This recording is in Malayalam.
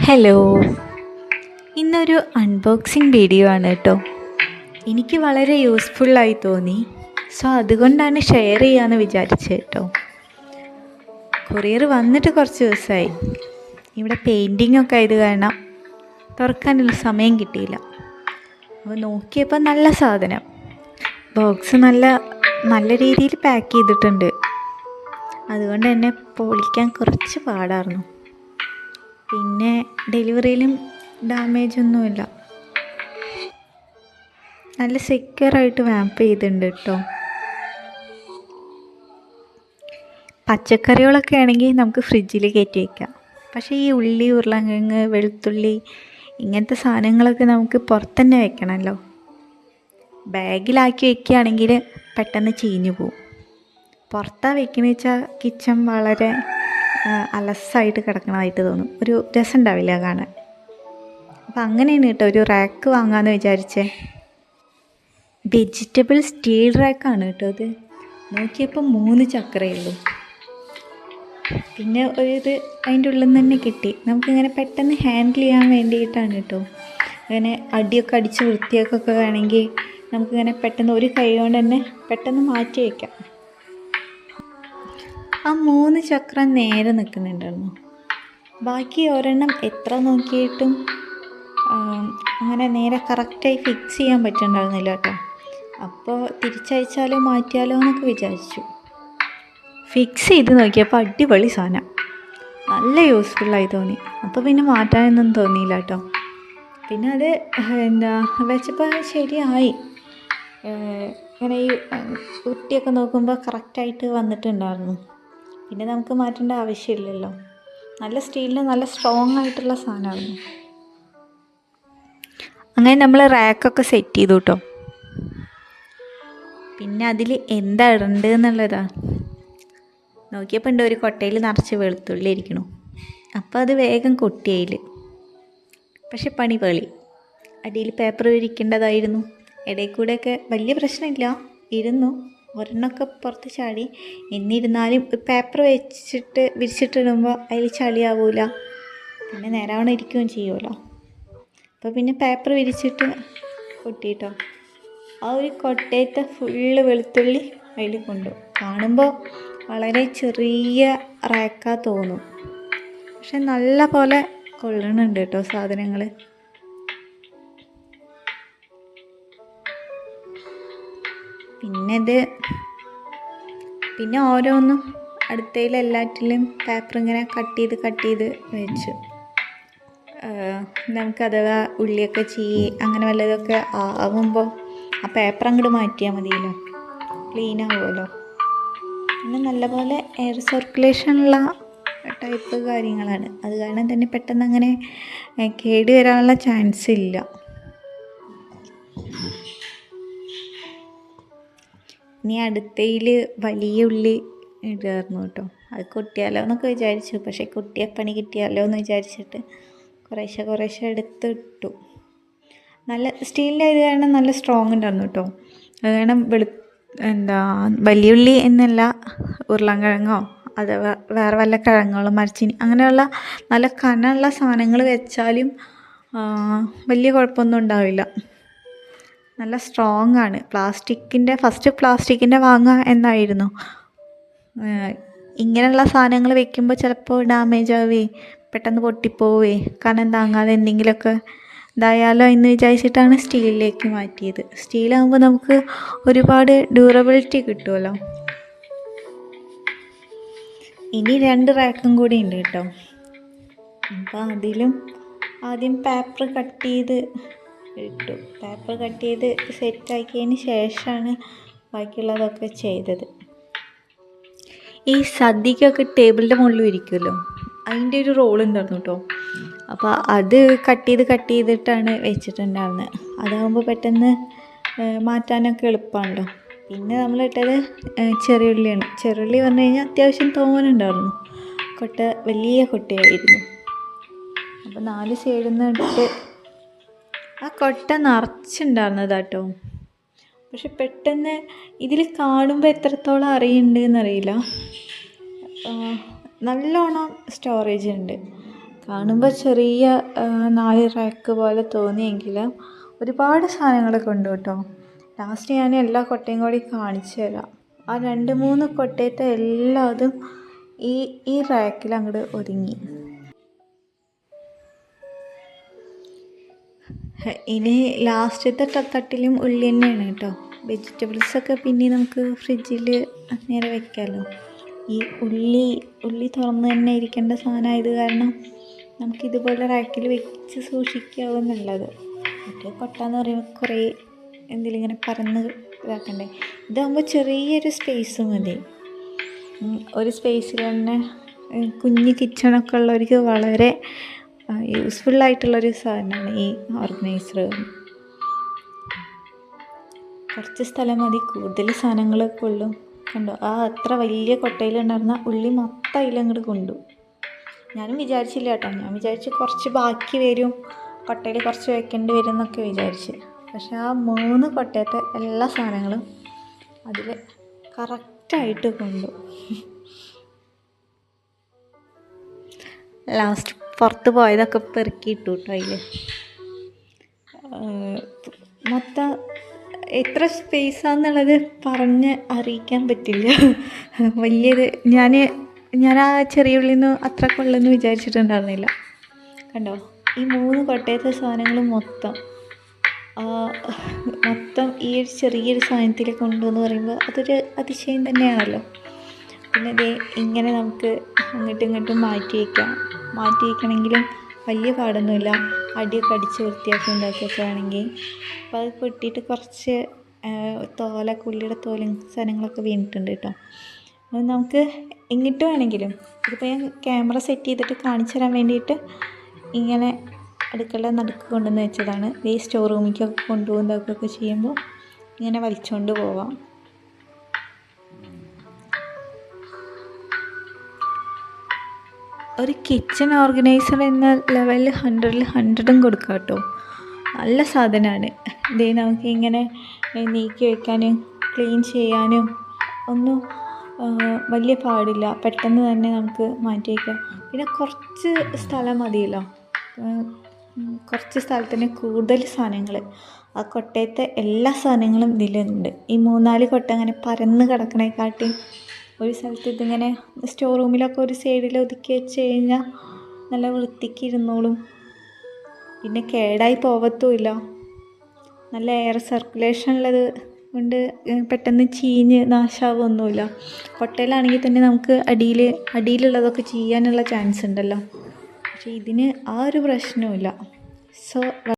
ഹലോ, ഇന്നൊരു അൺബോക്സിങ് വീഡിയോ ആണ് കേട്ടോ. എനിക്ക് വളരെ യൂസ്ഫുള്ളായി തോന്നി. സോ അതുകൊണ്ടാണ് ഷെയർ ചെയ്യാമെന്ന് വിചാരിച്ചത് കേട്ടോ. കൊറിയർ വന്നിട്ട് കുറച്ച് ദിവസമായി. ഇവിടെ പെയിൻറ്റിങ് ഒക്കെ ആയത് കാരണം തുറക്കാനുള്ള സമയം കിട്ടിയില്ല. അപ്പോൾ നോക്കിയപ്പോൾ നല്ല സാധനം, ബോക്സ് നല്ല രീതിയിൽ പാക്ക് ചെയ്തിട്ടുണ്ട്. അതുകൊണ്ട് തന്നെ പൊളിക്കാൻ കുറച്ച് പാടായിരുന്നു. പിന്നെ ഡെലിവറിയിലും ഡാമേജ് ഒന്നുമില്ല, നല്ല സെക്യൂറായിട്ട് വാപ്പ് ചെയ്തിട്ടുണ്ട് കേട്ടോ. പച്ചക്കറികളൊക്കെ ആണെങ്കിൽ നമുക്ക് ഫ്രിഡ്ജിൽ കയറ്റി വയ്ക്കാം. പക്ഷേ ഈ ഉള്ളി, ഉരുളക്കിഴങ്ങ്, വെളുത്തുള്ളി ഇങ്ങനത്തെ സാധനങ്ങളൊക്കെ നമുക്ക് പുറത്തുതന്നെ വെക്കണമല്ലോ. ബാഗിലാക്കി വയ്ക്കുകയാണെങ്കിൽ പെട്ടെന്ന് ചീഞ്ഞു പോവും. പുറത്താണ് വെക്കണമെന്ന് വെച്ചാൽ കിച്ചൺ വളരെ അലസായിട്ട് കിടക്കണമായിട്ട് തോന്നും, ഒരു രസം ഉണ്ടാവില്ല കാണാൻ. അപ്പം അങ്ങനെയാണ് കേട്ടോ ഒരു റാക്ക് വാങ്ങാമെന്ന് വിചാരിച്ചേ. വെജിറ്റബിൾ സ്റ്റീൽ റാക്കാണ് കേട്ടോ അത്. നോക്കിയപ്പോൾ 3 ചക്രയേ ഉള്ളൂ. പിന്നെ അതിൻ്റെ ഉള്ളിൽ നിന്ന് തന്നെ കിട്ടി. നമുക്കിങ്ങനെ പെട്ടെന്ന് ഹാൻഡിൽ ചെയ്യാൻ വേണ്ടിയിട്ടാണ് കേട്ടോ. അങ്ങനെ അടിയൊക്കെ അടിച്ച് വൃത്തിയാക്കൊക്കെ വേണമെങ്കിൽ നമുക്കിങ്ങനെ പെട്ടെന്ന് ഒരു കൈ കൊണ്ട് തന്നെ പെട്ടെന്ന് മാറ്റി വയ്ക്കാം. ആ 3 ചക്രം നേരെ നിൽക്കുന്നുണ്ടായിരുന്നു. ബാക്കി ഒരെണ്ണം എത്ര നോക്കിയിട്ടും അങ്ങനെ നേരെ കറക്റ്റായി ഫിക്സ് ചെയ്യാൻ പറ്റുന്നുണ്ടായിരുന്നില്ല കേട്ടോ. അപ്പോൾ തിരിച്ചയച്ചാലോ മാറ്റിയാലോ എന്നൊക്കെ വിചാരിച്ചു. ഫിക്സ് ചെയ്ത് നോക്കിയപ്പോൾ അടിപൊളി സാധനം, നല്ല യൂസ്ഫുള്ളായി തോന്നി. അപ്പോൾ പിന്നെ മാറ്റാനൊന്നും തോന്നിയില്ല കേട്ടോ. പിന്നെ അത് വെച്ചപ്പോൾ ശരിയായി. ഇങ്ങനെ ഈ കുട്ടിയൊക്കെ നോക്കുമ്പോൾ കറക്റ്റായിട്ട് വന്നിട്ടുണ്ടായിരുന്നു. പിന്നെ നമുക്ക് മാറ്റേണ്ട ആവശ്യമില്ലല്ലോ. നല്ല സ്റ്റീലിന് നല്ല സ്ട്രോങ് ആയിട്ടുള്ള സാധനമായിരുന്നു. അങ്ങനെ നമ്മൾ റാക്കൊക്കെ സെറ്റ് ചെയ്തു കേട്ടോ. പിന്നെ അതിൽ എന്താ ഇടേണ്ടത് എന്നുള്ളതാണ് നോക്കിയപ്പോൾ ഉണ്ട് ഒരു കൊട്ടയിൽ നിറച്ച് വെളുത്തുള്ളി ഇരിക്കണു. അപ്പോൾ അത് വേഗം കൊട്ടിയതിൽ. പക്ഷെ പണി പേളി. അടിയിൽ പേപ്പർ വിരിക്കേണ്ടതായിരുന്നു. ഇടയിൽ കൂടെയൊക്കെ വലിയ പ്രശ്നമില്ല, ഇരുന്നു. ഒരെണ്ണമൊക്കെ പുറത്ത് ചാടി. എന്നിരുന്നാലും പേപ്പർ വിരിച്ചിട്ടിടുമ്പോൾ അതിൽ ചളിയാവില്ല, പിന്നെ നേരാവണ്ണം ഇരിക്കുകയും ചെയ്യുമല്ലോ. അപ്പോൾ പിന്നെ പേപ്പർ വിരിച്ചിട്ട് കൊട്ടിയിട്ടോ. ആ ഒരു കൊട്ടയത്തെ ഫുള്ള് വെളുത്തുള്ളി അതിൽ കൊണ്ടു. കാണുമ്പോൾ വളരെ ചെറിയ റാക്കാ തോന്നും, പക്ഷെ നല്ല പോലെ കൊള്ളണുണ്ട് കേട്ടോ സാധനങ്ങൾ. പിന്നെ ഓരോന്നും അടുത്തതിലെല്ലാറ്റിലും പേപ്പർ ഇങ്ങനെ കട്ട് ചെയ്ത് വെച്ചു. നമുക്ക് അഥവാ ഉള്ളിയൊക്കെ അങ്ങനെ വല്ലതൊക്കെ ആകുമ്പോൾ ആ പേപ്പർ അങ്ങോട്ട് മാറ്റിയാൽ മതിയല്ലോ, ക്ലീൻ ആവുമല്ലോ. പിന്നെ നല്ലപോലെ എയർ സർക്കുലേഷനുള്ള ടൈപ്പ് കാര്യങ്ങളാണ്. അത് കാരണം തന്നെ പെട്ടെന്ന് അങ്ങനെ കേട് വരാനുള്ള ചാൻസ് ഇല്ല. ഇനി അടുത്തതിൽ വലിയ ഉള്ളി ഇടുമായിരുന്നു കേട്ടോ. അത് കൊട്ടിയാലോ എന്നൊക്കെ വിചാരിച്ചു, പക്ഷേ കൊട്ടിയ പണി കിട്ടിയാലോ എന്ന് വിചാരിച്ചിട്ട് കുറേശ്ശെ എടുത്തിട്ടു. നല്ല സ്റ്റീലിൻ്റെ ഇത് കാരണം നല്ല സ്ട്രോങ് ഉണ്ടായിരുന്നു കേട്ടോ. അത് കാരണം വലിയുള്ളി എന്നല്ല, ഉരുളക്കിഴങ്ങോ അഥവാ വേറെ വല്ല കിഴങ്ങുകളോ മരച്ചീനി അങ്ങനെയുള്ള നല്ല കനമുള്ള സാധനങ്ങൾ വെച്ചാലും വലിയ കുഴപ്പമൊന്നും ഉണ്ടാവില്ല. നല്ല സ്ട്രോങ് ആണ്. ഫസ്റ്റ് പ്ലാസ്റ്റിക്കിൻ്റെ വാങ്ങുക എന്നായിരുന്നു. ഇങ്ങനെയുള്ള സാധനങ്ങൾ വെക്കുമ്പോൾ ചിലപ്പോൾ ഡാമേജ് ആവുകയെ പെട്ടെന്ന് പൊട്ടിപ്പോവേ കനം താങ്ങാതെ എന്തെങ്കിലുമൊക്കെ ഇതായാലോ എന്ന് വിചാരിച്ചിട്ടാണ് സ്റ്റീലിലേക്ക് മാറ്റിയത്. സ്റ്റീലാകുമ്പോൾ നമുക്ക് ഒരുപാട് ഡ്യൂറബിലിറ്റി കിട്ടുമല്ലോ. ഇനി 2 റാക്കും കൂടി ഉണ്ട് കേട്ടോ. അപ്പോൾ അതിലും ആദ്യം പേപ്പർ കട്ട് ചെയ്ത് ഇട്ടു. പേപ്പർ കട്ട് ചെയ്ത് സെറ്റാക്കിയതിന് ശേഷമാണ് ബാക്കിയുള്ളതൊക്കെ ചെയ്തത്. ഈ സദ്യക്കൊക്കെ ടേബിളിൻ്റെ മുകളിൽ ഇരിക്കുമല്ലോ, അതിൻ്റെ ഒരു റോൾ ഉണ്ടായിരുന്നു കേട്ടോ. അപ്പോൾ അത് കട്ട് ചെയ്തിട്ടാണ് വെച്ചിട്ടുണ്ടായിരുന്നത്. അതാകുമ്പോൾ പെട്ടെന്ന് മാറ്റാനൊക്കെ എളുപ്പമാണല്ലോ. പിന്നെ നമ്മളിട്ടത് ചെറിയുള്ളിയാണ്. ചെറിയുള്ളി പറഞ്ഞു കഴിഞ്ഞാൽ അത്യാവശ്യം തോനുണ്ടായിരുന്നു. വലിയ കൊട്ടയായിരുന്നു. അപ്പോൾ 4 സൈഡിൽ നിന്ന് ഇട്ട് ആ കൊട്ട നിറച്ചുണ്ടായിരുന്നതാട്ടോ. പക്ഷെ പെട്ടെന്ന് ഇതിൽ കാണുമ്പോൾ എത്രത്തോളം അറിയുന്നുണ്ട് എന്നറിയില്ല. നല്ലോണം സ്റ്റോറേജ് ഉണ്ട്. കാണുമ്പോൾ ചെറിയ 4 റാക്ക് പോലെ തോന്നിയെങ്കിലും ഒരുപാട് സാധനങ്ങളൊക്കെ ഉണ്ട് കേട്ടോ. ലാസ്റ്റ് ഞാൻ എല്ലാ കൊട്ടയും കൂടി കാണിച്ചു തരാം. ആ 2-3 കൊട്ടയത്തെ എല്ലാതും ഈ റാക്കിൽ അങ്ങോട്ട് ഒതുങ്ങി. ഇനി ലാസ്റ്റത്തെ തട്ടിലും ഉള്ളി തന്നെയാണ് കേട്ടോ. വെജിറ്റബിൾസൊക്കെ പിന്നെ നമുക്ക് ഫ്രിഡ്ജിൽ നേരെ വെക്കാമല്ലോ. ഈ ഉള്ളി തുറന്ന് തന്നെ ഇരിക്കേണ്ട സാധനമായത് കാരണം നമുക്കിതുപോലെ റാക്കിൽ വെച്ച് സൂക്ഷിക്കാവുന്നുള്ളത്. മറ്റേ കൊട്ട എന്ന് പറയുമ്പോൾ കുറേ എന്തെങ്കിലും ഇങ്ങനെ പരന്ന് ഇതാക്കണ്ടേ. ഇതാകുമ്പോൾ ചെറിയൊരു സ്പേസ് മതി. ഒരു സ്പേസിൽ തന്നെ കുഞ്ഞ് കിച്ചണൊക്കെ ഉള്ളവർക്ക് വളരെ യൂസ്ഫുള്ളായിട്ടുള്ളൊരു സാധനമാണ് ഈ ഓർഗനൈസർ. കുറച്ച് സ്ഥലം മതി, കൂടുതൽ സാധനങ്ങളൊക്കെ ഉള്ളൂ. കണ്ടോ, അത്ര വലിയ കൊട്ടയിലുണ്ടായിരുന്ന ഉള്ളി മൊത്തം അതിലങ്ങോട്ട് കൊണ്ടു. ഞാനും വിചാരിച്ചില്ല കേട്ടോ. ഞാൻ വിചാരിച്ച് കുറച്ച് ബാക്കി വരും, കൊട്ടയിൽ കുറച്ച് വെക്കേണ്ടി വരും എന്നൊക്കെ വിചാരിച്ച്. പക്ഷെ ആ 3 കൊട്ടയത്തെ എല്ലാ സാധനങ്ങളും അതിൽ കറക്റ്റായിട്ട് കൊണ്ടു. ലാസ്റ്റ് പുറത്ത് പോയതൊക്കെ പെറുക്കിയിട്ടു കേട്ടോ. അതിൽ മൊത്തം എത്ര സ്പേസാണെന്നുള്ളത് പറഞ്ഞ് അറിയിക്കാൻ പറ്റില്ല. വലിയത് ഞാൻ ആ ചെറിയ ഉള്ളിൽ നിന്ന് അത്ര കൊള്ളുമെന്ന് വിചാരിച്ചിട്ടുണ്ടായിരുന്നില്ല. കണ്ടോ, ഈ 3 കൊട്ടയത്തെ സാധനങ്ങൾ മൊത്തം ഈ ഒരു ചെറിയൊരു സാധനത്തിൽ കൊണ്ടുവന്ന് പറയുമ്പോൾ അതൊരു അതിശയം തന്നെയാണല്ലോ. പിന്നെ ദേ ഇങ്ങനെ നമുക്ക് അങ്ങോട്ടും ഇങ്ങോട്ടും മാറ്റി വയ്ക്കണമെങ്കിലും വലിയ പാടൊന്നുമില്ല. അടിയൊക്കെ അടിച്ച് വൃത്തിയാക്കി ഉണ്ടാക്കിയൊക്കെ വേണമെങ്കിൽ. അപ്പോൾ അത് പൊട്ടിയിട്ട് കുറച്ച് ഉള്ളിയുടെ തോലും സാധനങ്ങളൊക്കെ വീണിട്ടുണ്ട് കേട്ടോ. അത് നമുക്ക് എങ്ങിട്ട് വേണമെങ്കിലും, ഇതിപ്പോൾ ഞാൻ ക്യാമറ സെറ്റ് ചെയ്തിട്ട് കാണിച്ചു തരാൻ വേണ്ടിയിട്ട് ഇങ്ങനെ അടുക്കള നടുക്ക് കൊണ്ടുവന്ന് വെച്ചതാണ്. ഈ സ്റ്റോർ റൂമിലേക്കൊക്കെ കൊണ്ടുപോകുന്നതൊക്കെ ചെയ്യുമ്പോൾ ഇങ്ങനെ വലിച്ചുകൊണ്ട് പോവാം. ഒരു കിച്ചൺ ഓർഗനൈസർ എന്ന ലെവലിൽ 100ൽ 100 കൊടുക്കാം കേട്ടോ. നല്ല സാധനമാണ്. ഇതേ നമുക്ക് ഇങ്ങനെ നീക്കി വയ്ക്കാനും ക്ലീൻ ചെയ്യാനും ഒന്നും വലിയ പാടില്ല. പെട്ടെന്ന് തന്നെ നമുക്ക് മാറ്റി വയ്ക്കാം. പിന്നെ കുറച്ച് സ്ഥലം മതിയല്ലോ. കുറച്ച് സ്ഥലത്തിന് കൂടുതൽ സാധനങ്ങൾ, ആ കൊട്ടയത്തെ എല്ലാ സാധനങ്ങളും ഇതിലുണ്ട്. ഈ 3-4 കൊട്ട അങ്ങനെ പരന്ന് കിടക്കണേക്കാട്ടി ഒരു സ്ഥലത്ത് ഇതിങ്ങനെ സ്റ്റോർ റൂമിലൊക്കെ ഒരു സൈഡിൽ ഒതുക്കി വെച്ച് കഴിഞ്ഞാൽ നല്ല വൃത്തിക്ക് ഇരുന്നോളും. പിന്നെ കേടായി പോവത്തുമില്ല. നല്ല എയർ സർക്കുലേഷൻ ഉള്ളത് കൊണ്ട് പെട്ടെന്ന് ചീഞ്ഞ് നാശാവൊന്നുമില്ല. കൊട്ടയിലാണെങ്കിൽ തന്നെ നമുക്ക് അടിയിലുള്ളതൊക്കെ ചെയ്യാനുള്ള ചാൻസ് ഉണ്ടല്ലോ. പക്ഷേ ഇതിന് ആ ഒരു പ്രശ്നവുമില്ല. സോ